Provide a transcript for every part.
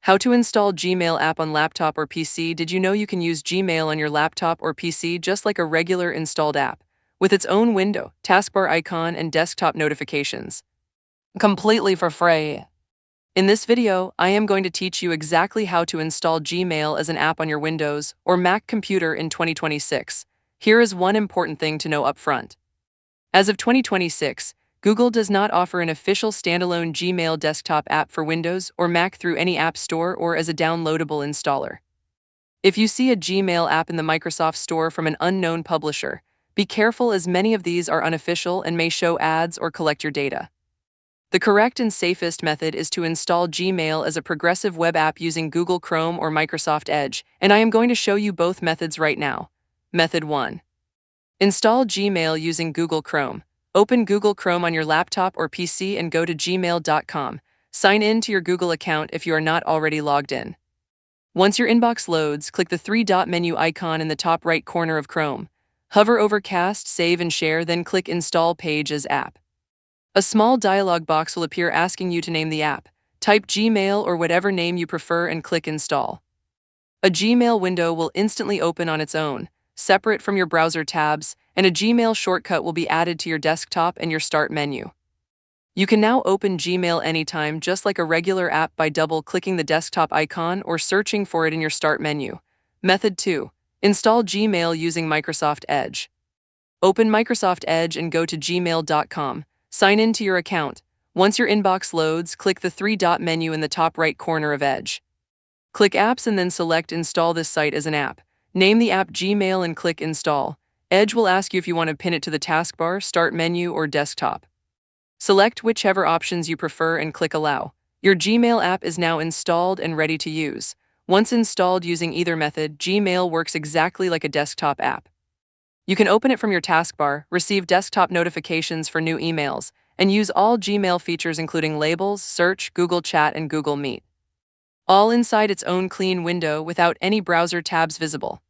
How to install Gmail app on laptop or PC. Did you know you can use Gmail on your laptop or PC just like a regular installed app, with its own window, taskbar icon, and desktop notifications? Completely for free. In this video, I am going to teach you exactly how to install Gmail as an app on your Windows or Mac computer in 2026. Here is one important thing to know up front. As of 2026, Google does not offer an official standalone Gmail desktop app for Windows or Mac through any app store or as a downloadable installer. If you see a Gmail app in the Microsoft Store from an unknown publisher, be careful as many of these are unofficial and may show ads or collect your data. The correct and safest method is to install Gmail as a progressive web app using Google Chrome or Microsoft Edge, and I am going to show you both methods right now. Method 1. Install Gmail using Google Chrome. Open Google Chrome on your laptop or PC and go to gmail.com. Sign in to your Google account if you are not already logged in. Once your inbox loads, click the three-dot menu icon in the top right corner of Chrome. Hover over Cast, Save, and Share, then click Install Page as App. A small dialog box will appear asking you to name the app. Type Gmail or whatever name you prefer and click Install. A Gmail window will instantly open on its own, separate from your browser tabs, and a Gmail shortcut will be added to your desktop and your Start menu. You can now open Gmail anytime just like a regular app by double-clicking the desktop icon or searching for it in your Start menu. Method 2. Install Gmail using Microsoft Edge. Open Microsoft Edge and go to gmail.com. Sign in to your account. Once your inbox loads, click the three-dot menu in the top right corner of Edge. Click Apps and then select Install this site as an app. Name the app Gmail and click Install. Edge will ask you if you want to pin it to the taskbar, Start menu, or desktop. Select whichever options you prefer and click Allow. Your Gmail app is now installed and ready to use. Once installed using either method, Gmail works exactly like a desktop app. You can open it from your taskbar, receive desktop notifications for new emails, and use all Gmail features including labels, search, Google Chat, and Google Meet. All inside its own clean window without any browser tabs visible.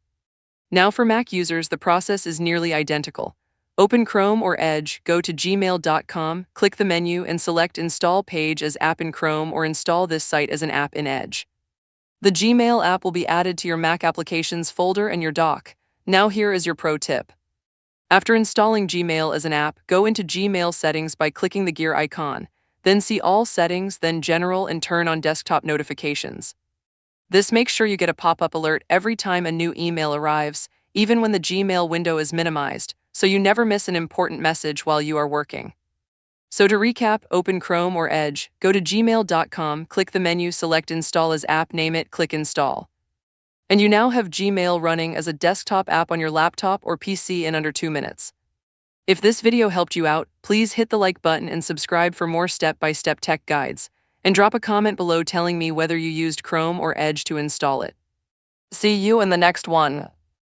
Now for Mac users, the process is nearly identical. Open Chrome or Edge, go to gmail.com, click the menu, and select Install Page as App in Chrome or install this site as an app in Edge. The Gmail app will be added to your Mac Applications folder and your dock. Now here is your pro tip. After installing Gmail as an app, go into Gmail settings by clicking the gear icon, then see All Settings, then General, and turn on Desktop Notifications. This makes sure you get a pop-up alert every time a new email arrives, even when the Gmail window is minimized, so you never miss an important message while you are working. So to recap, open Chrome or Edge, go to gmail.com, click the menu, select Install as App, name it, click Install. And you now have Gmail running as a desktop app on your laptop or PC in under 2 minutes. If this video helped you out, please hit the like button and subscribe for more step-by-step tech guides. And drop a comment below telling me whether you used Chrome or Edge to install it. See you in the next one.